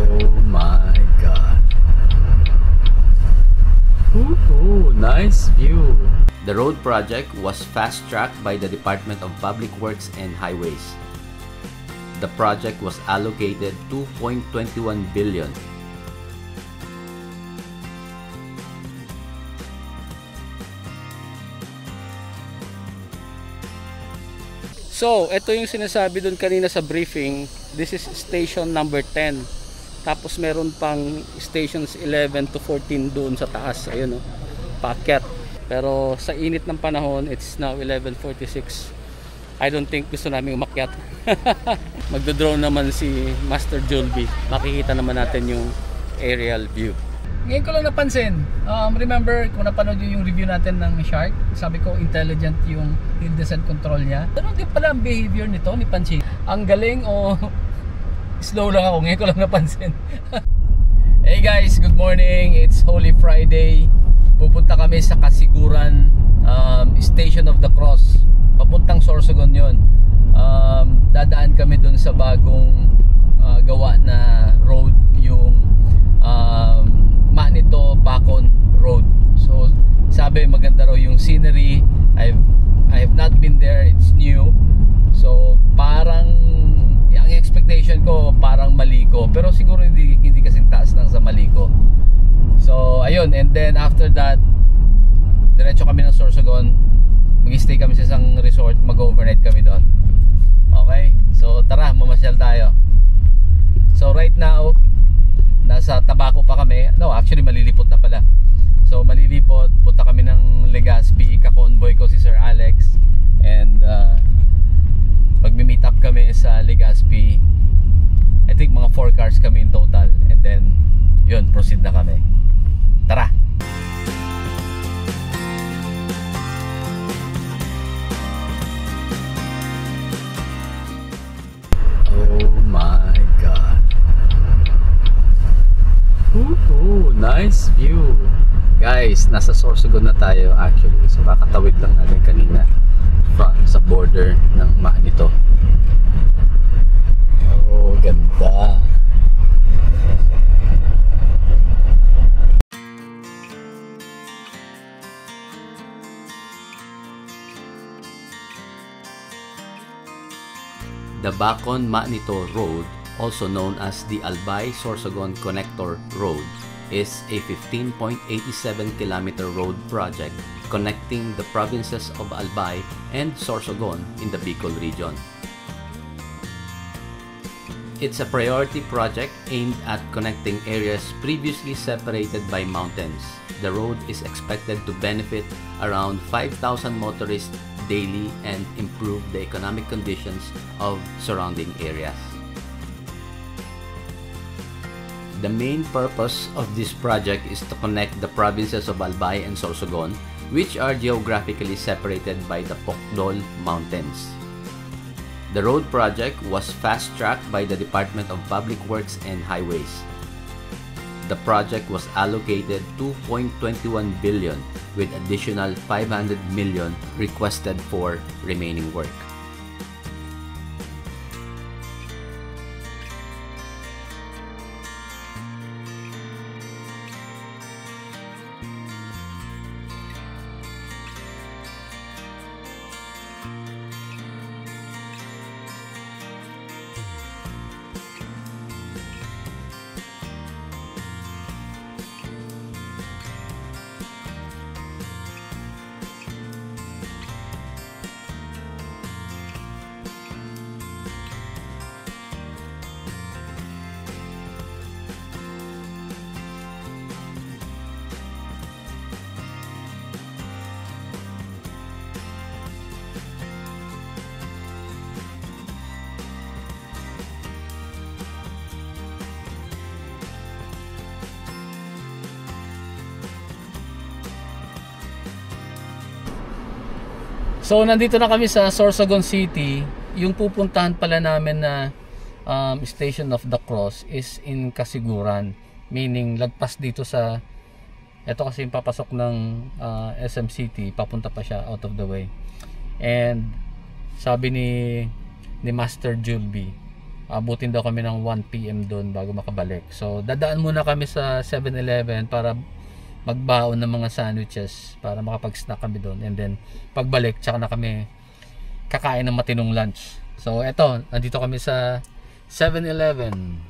Oh my God. Ooh, nice view. The road project was fast-tracked by the Department of Public Works and Highways. The project was allocated 2.21 billion. So, ito yung sinasabi doon kanina sa briefing. This is station number 10. Tapos meron pang stations 11 to 14 doon sa taas. Ayun, paakyat. Pero sa init ng panahon, it's now 11:46. I don't think gusto namin umakyat. Magdo-drone naman si Master Julby. Makikita naman natin yung aerial view. Ngayon ko lang napansin, remember kung napanood yung review natin ng Shark, sabi ko intelligent yung hill descent control niya. Pero hindi pala ang behavior nito ni Panching. Ang galing o slow lang ako, ngayon ko lang napansin. Hey guys, good morning. It's Holy Friday. Pupunta kami sa Kasiguran Station of the Cross. Papuntang Sorsogon yun. Dadaan kami dun sa bagong gawa na road, yung Manito Bacon Road. So sabi maganda raw yung scenery. I have not been there, it's new. So parang ang expectation ko parang Maliko, pero siguro hindi kasing taas ng sa Maliko. So ayun, and then after that diretso kami ng Sorsogon. Mag-stay kami sa isang resort, mag-overnight kami doon. Okay, so tara, mamasyal tayo. So right now nasa Tabaco pa kami. No, actually malilipot na pala. So malilipot, punta kami ng Legazpi, ka-convoy ko si Sir Alex. And magmi-meet up kami sa Legazpi. I think mga 4 cars kami in total. And then yun, proceed na kami. Tara! Oh my God. Ooh, nice view. Guys, nasa Sorsogon na tayo actually. So kakatawid lang natin kanina sa border ng Manito. Oh, ganda. The Bacon-Manito Road, also known as the Albay-Sorsogon Connector Road, is a 15.87 kilometer road project connecting the provinces of Albay and Sorsogon in the Bicol region. It's a priority project aimed at connecting areas previously separated by mountains. The road is expected to benefit around 5,000 motorists daily and improve the economic conditions of surrounding areas. The main purpose of this project is to connect the provinces of Albay and Sorsogon, which are geographically separated by the Pokdol Mountains. The road project was fast-tracked by the Department of Public Works and Highways. The project was allocated 2.21 billion with additional 500 million requested for remaining work. So nandito na kami sa Sorsogon City. Yung pupuntahan pala namin na Station of the Cross is in Kasiguran. Meaning lagpas dito sa, ito kasi yung papasok ng SM City, papunta pa siya out of the way. And sabi ni Master Julby, Abutin daw kami ng 1 PM doon bago makabalik. So dadaan muna kami sa 7-Eleven para magbaon ng mga sandwiches para makapag-snack kami doon, and then pagbalik tsaka na kami kakain ng matinong lunch. So eto, nandito kami sa 7-Eleven.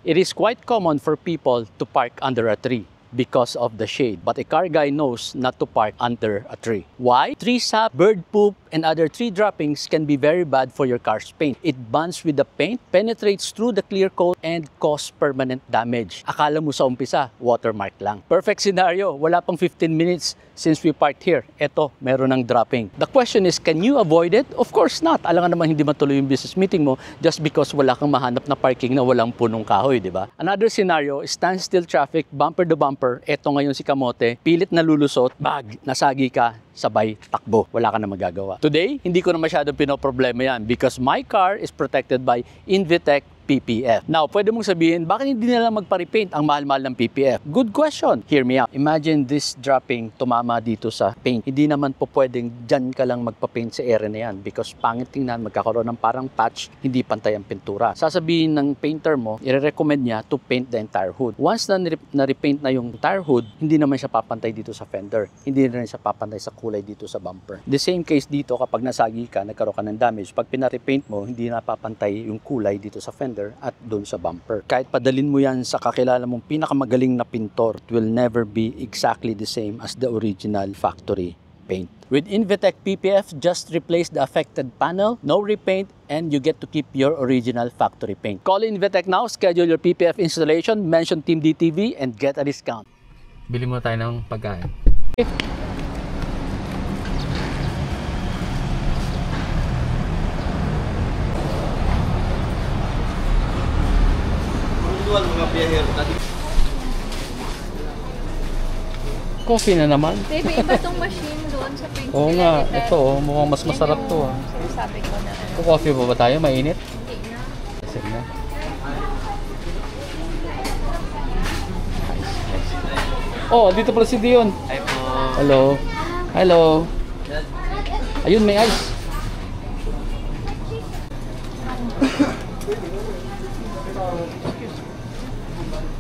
It is quite common for people to park under a tree because of the shade, but a car guy knows not to park under a tree. Why? Tree sap, bird poop, and other tree droppings can be very bad for your car's paint. It bonds with the paint, penetrates through the clear coat, and cause permanent damage. Akala mo sa umpisa, watermark lang. Perfect scenario, wala pang 15 minutes since we parked here. Eto, meron ng dropping. The question is, can you avoid it? Of course not. Alam nga naman hindi matuloy yung business meeting mo just because wala kang mahanap na parking na walang punong kahoy, di ba? Another scenario, standstill traffic, bumper to bumper. Eto ngayon si Kamote, pilit na lulusot, bag, nasagi ka, sabay takbo. Wala ka na magagawa. Today, hindi ko na masyadong pinoproblema yan because my car is protected by Invitec PPF. Now, pwede mong sabihin, bakit hindi nila magpa-repaint ang mahal-mahal ng PPF? Good question. Hear me out. Imagine this dropping tumama dito sa paint. Hindi naman po pwedeng dyan ka lang magpa-paint sa area na yan because pangit tingnan, magkakaroon ng parang patch, hindi pantay ang pintura. Sasabihin ng painter mo, i-recommend niya to paint the entire hood. Once na repaint na yung entire hood, hindi naman siya papantay dito sa fender. Hindi rin siya papantay sa kulay dito sa bumper. The same case dito, kapag nasagi ka, nagkaroon ka ng damage. Pag pina-repaint mo, hindi na papantay yung kulay dito sa fender at doon sa bumper. Kahit padalin mo yan sa kakilala mong pinakamagaling na pintor, it will never be exactly the same as the original factory paint. With Invitec PPF, just replace the affected panel, no repaint, and you get to keep your original factory paint. Call Invitec now, schedule your PPF installation, mention Team DTV, and get a discount. Bili mo tayo ng pagkain. Coffee na naman. Baby, iba tong machine doon sa paint. Oo nga, ito mukhang mas masarap to ah. Sabi ko na. Coffee ba tayo? Mainit? Hindi na. Sige na. Oh, dito pala si Dion. Hi po. Hello. Hello. Ayun, may ice.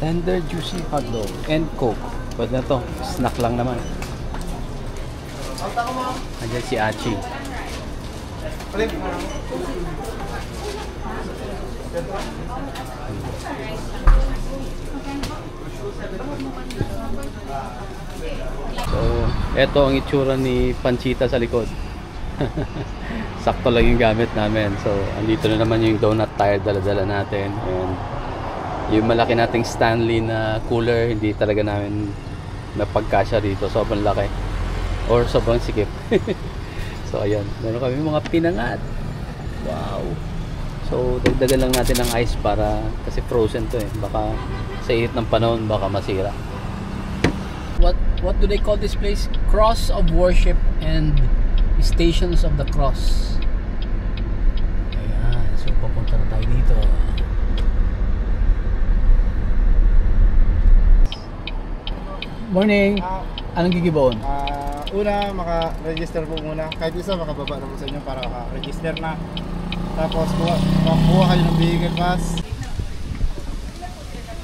Tender juicy hotdog and coke. Pwede na to. Snack lang naman. Andiyan si Achi. So, eto ang itsura ni Panchita sa likod. Sakto lang yung gamit namin. So, andito na naman yung donut tire dala-dala natin. And yung malaki nating Stanley na cooler, hindi talaga namin napagkasya dito. Sobrang laki. Or sobrang sikip. So, ayan. Meron kami mga pinangat. Wow. So, dagdagan lang natin ng ice para, kasi frozen to eh. Baka sa init ng panahon, baka masira. What do they call this place? Cross of Worship and Stations of the Cross. Ayan. So, papunta na tayo dito. Morning. Anong gigibaon? Una, maka-register po muna. Kahit isa, makababa naman sa inyo para maka-register na. Tapos, makuha kayo ng vehicle pass.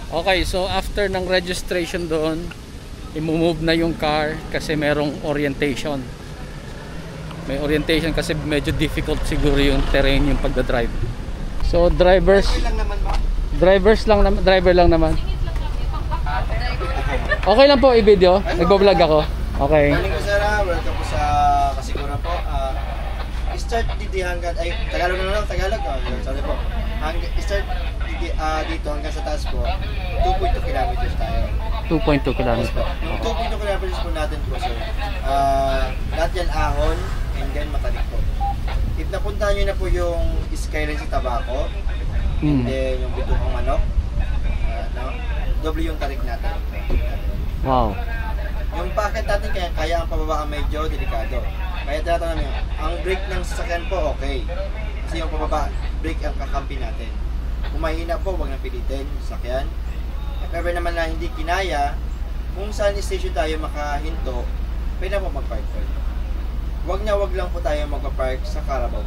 Okay, so after ng registration doon, i-move na yung car kasi merong orientation. May orientation kasi medyo difficult siguro yung terrain, yung pagdadrive. So driver lang naman. Okay lang po i-video, nagbo-vlog ako. Okay. Morning po sir, welcome po sa Kasiguran po. Start dito hanggang, ay Tagalog na lang, Tagalog. Sorry po. Start dito hanggang sa taas po, 2.2 kilometers tayo. 2.2 kilometers. Yung 2.2 kilometers po natin po sir, lahat yan ahon and then matarik po. If napuntahan nyo na po yung skyline sa Tabaco, and then yung Bitubang Manok, doble yung tarik natin. Wow. Yung packet natin kaya ang pababa medyo delikado. Kaya tinatanong nyo, ang brake ng sasakyan po okay. Kasi yung pababa, brake ang kakampi natin. Kung mahina po, huwag nang pilitin yung sasakyan. If ever naman na hindi kinaya, kung saan station tayo makahinto, pwede na po mag-park po. Huwag lang po tayo mag-park sa Carabao.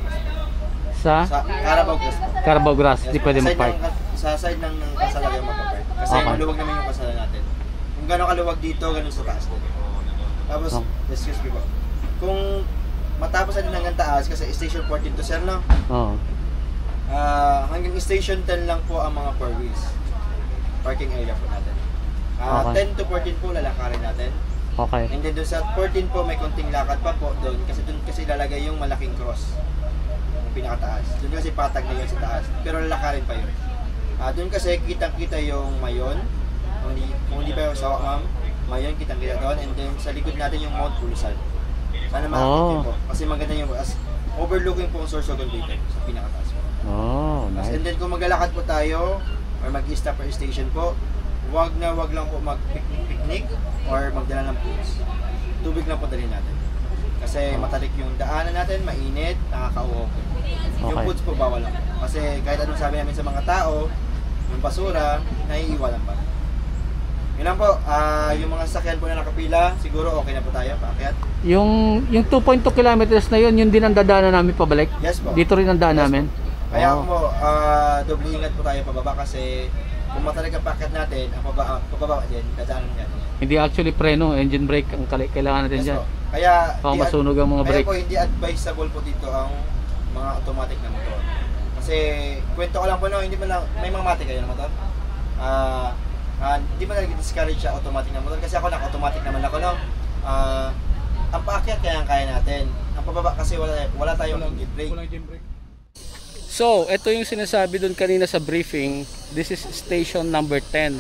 Sa Carabao Grass po. Carabao Grass, di pwede Side mag-park. Sa side ng kalsada kayo mag-park. Kasi Okay. maluwag naman yung kalsada natin. Kung gano'ng kaluwag dito, gano'n sa taas din. Tapos, Okay. excuse me po. Kung matapos natin hanggang taas, kasi station 14 to sir, no? Oo. Hanggang station 10 lang po ang mga 4 wheels. Parking area po natin. Okay. 10 to 14 po lalakarin natin. Okay. And then doon sa 14 po may konting lakad pa po doon kasi ilalagay yung malaking cross. Yung pinakataas. Doon kasi patag na yun sa taas. Pero lalakarin pa yun. Doon kasi kitang-kita yung mayon. Kung hindi pa yung sawa ma'am, mayon kitang-kita doon. And then sa likod natin yung Mount Pulusan. Sana makakita yun po. Kasi maganda yung overlooking po ang Sorsogon dito sa pinakataas po. Oh, nice. And then kung maglalakad po tayo or mag-stop per station po, wag lang po mag-picnic or magdala ng foods. Tubig lang po dalhin natin. Kasi matalik yung daanan natin, mainit, nakakauhaw. Yung Okay. foods po bawal lang po. Kasi kahit anong sabi namin sa mga tao, yung basura, naiiwanan pa. Yun lang po, yung mga sasakyan po na nakapila, siguro okay na po tayo, paakyat. Yung 2.2 kilometers na yun din ang dadaanan namin pabalik. Yes po. Dito rin ang daan Yes, namin. Kaya Oh. mo, doble ingat po tayo pababa kasi kung matalik ang packet natin, ang pababa din, dadaanan natin. Hindi actually preno, engine brake ang kailangan natin Yes dyan. po. Kaya, Baka masunog ang mga kaya brake. po hindi advisable po dito ang mga automatic na motor. Kasi kwento ko lang po no, hindi man lang, may mga matik kayo na motor. Hindi man nag-discourage siya automatic na motor kasi ako naka-automatic naman ako no. Ang paakyat kaya natin. Ang pababa kasi wala tayong engine brake. So, ito yung sinasabi doon kanina sa briefing. This is station number 10.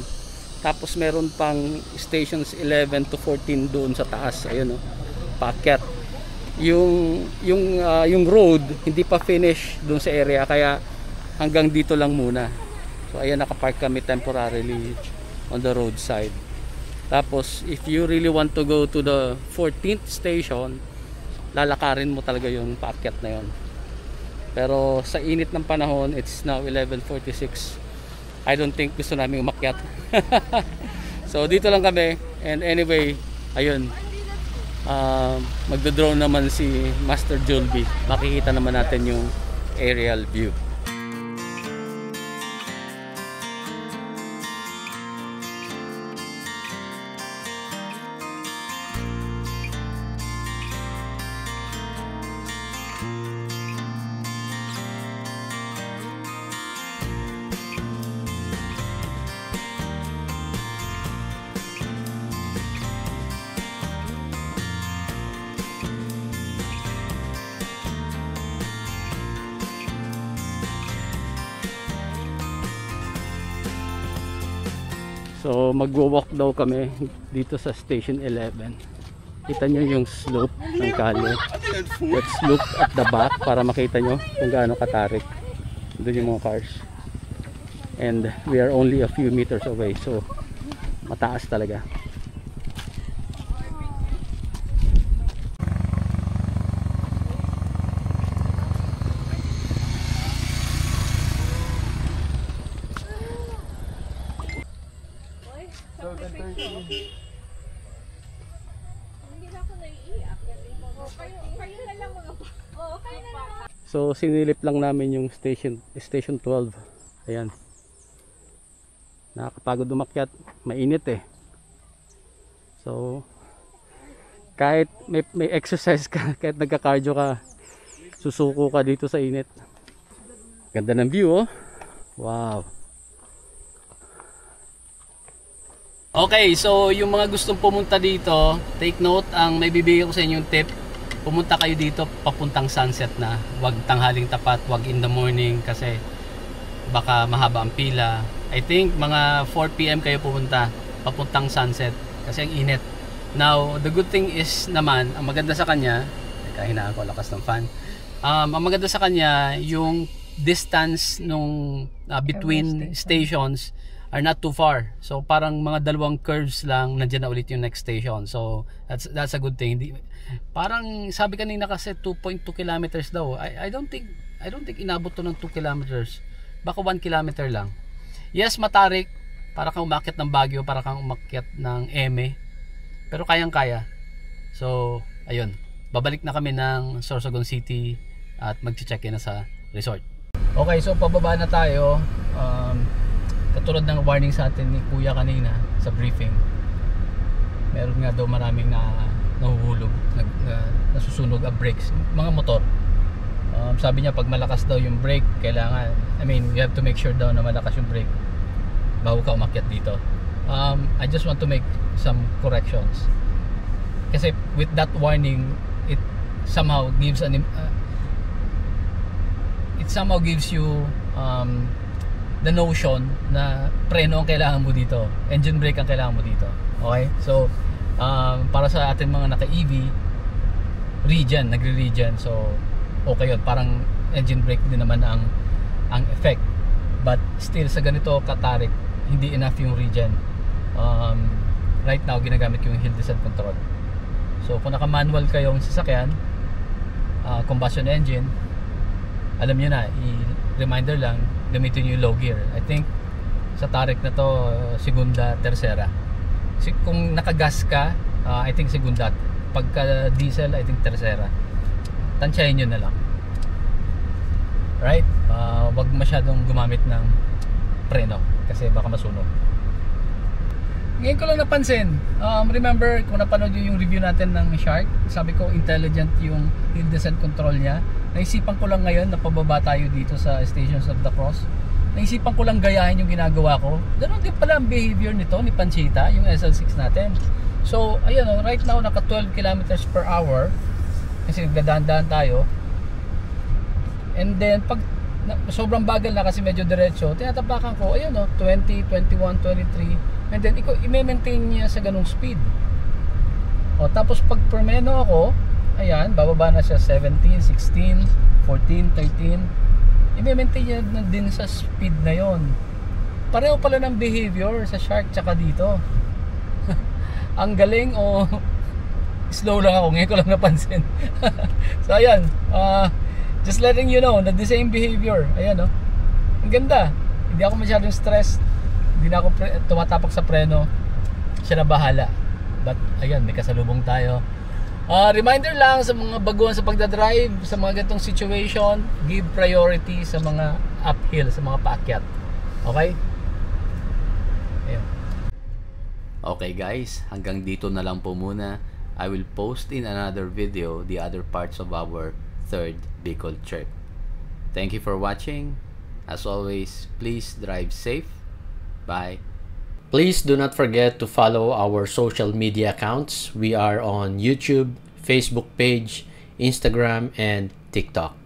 Tapos meron pang stations 11 to 14 doon sa taas. Ayun oh, paakyat. Yung road hindi pa finish doon sa area kaya hanggang dito lang muna. So ayan, nakapark kami temporarily on the roadside. Tapos if you really want to go to the 14th station, lalakarin mo talaga yung paakyat na yon. Pero sa init ng panahon, it's now 11:46. I don't think gusto namin umakyat. So dito lang kami. And anyway, ayun, magdo-drone naman si Master Julby. Makikita naman natin yung aerial view. So magwo-walk daw kami dito sa station 11. Kita nyo yung slope ng kalye. Let's look at the back para makita nyo kung gaano katarik. Doon yung mga cars. And we are only a few meters away, so mataas talaga. So sinilip lang namin yung station 12. Ayan. Nakakapagod umakyat, mainit eh. So kahit may exercise ka, kahit nagka-cardio ka, susuko ka dito sa init. Ganda ng view oh. Wow. Okay, so yung mga gustong pumunta dito, take note, ang may bibigay ko sa inyong tip, pumunta kayo dito papuntang sunset na. Huwag tanghaling tapat, huwag in the morning kasi baka mahaba ang pila. I think mga 4 PM kayo pumunta papuntang sunset kasi ang init. Now, the good thing is naman, ang maganda sa kanya, hinaan ko lakas ng fan. Ang maganda sa kanya, yung distance nung between stations are not too far. So parang mga dalawang curves lang, nandiyan na ulit yung next station. So that's a good thing. Parang sabi kanina kasi 2.2 kilometers daw. I don't think inabot to ng 2 kilometers. Baka 1 kilometer lang. Yes, matarik. Para kang umakyat ng Baguio, para kang umakyat ng Eme. Pero kayang-kaya. So ayun, babalik na kami ng Sorsogon City at mag-check-in na sa resort. Okay, so pababa na tayo. Katulad ng warning sa atin ni Kuya kanina sa briefing, meron nga daw maraming nahuhulog, nasusunog ang brakes, mga motor. Sabi niya pag malakas daw yung brake, kailangan, you have to make sure daw na malakas yung brake bago ka umakyat dito. I just want to make some corrections. Kasi with that warning, it somehow gives you the notion na preno ang kailangan mo dito, engine brake ang kailangan mo dito. Okay? So, para sa atin mga naka-EV, nagre-regen. So, okay yun. Parang engine brake din naman ang effect. But still, sa ganito katarik, hindi enough yung regen. Right now, ginagamit yung hill descent control. So, kung naka-manual kayong sasakyan, combustion engine, alam nyo na, reminder lang, gamitin nyo yung low gear. I think sa tarik na to, segunda, tercera. Kung nakagas ka, I think segunda. Pagka diesel, I think tercera. Tansyahin nyo na lang. Right? Wag masyadong gumamit ng preno kasi baka masunog. Ngayon ko lang napansin, remember kung napanood yung review natin ng Shark, sabi ko intelligent yung hill descent control niya. Naisipan ko lang ngayon na pababa tayo dito sa Stations of the Cross. Naisipan ko lang gayahin yung ginagawa ko. Ganun din pala ang behavior nito ni Panchita, yung SL6 natin. So, ayun, right now naka 12 kilometers per hour kasi nagdadaan-daan tayo. And then pag sobrang bagal na kasi medyo diretso, tinatapakan ko, ayun 20, 21, 23. And then i-maintain niya sa ganung speed. O tapos pag premeno ako, ayan, bababa na siya 17, 16, 14, 13. I-maintain niya na din sa speed na yon. Pareho pala ng behavior sa Shark tsaka dito. Ang galing o slow lang ako, ngayon ko lang napansin. So ayan, just letting you know na the same behavior. Ayan ang ganda. Hindi ako masyadong stressed. Hindi na ako tumatapak sa preno. Siya na bahala. But ayan, may kasalubong tayo. Reminder lang sa mga baguhan sa pagdadrive, sa mga ganitong situation, give priority sa mga uphill, sa mga paakyat. Okay? Ayun. Okay guys, hanggang dito na lang po muna. I will post in another video the other parts of our third Bicol trip. Thank you for watching. As always, please drive safe. Bye. Please do not forget to follow our social media accounts. We are on YouTube, Facebook page, Instagram, and TikTok.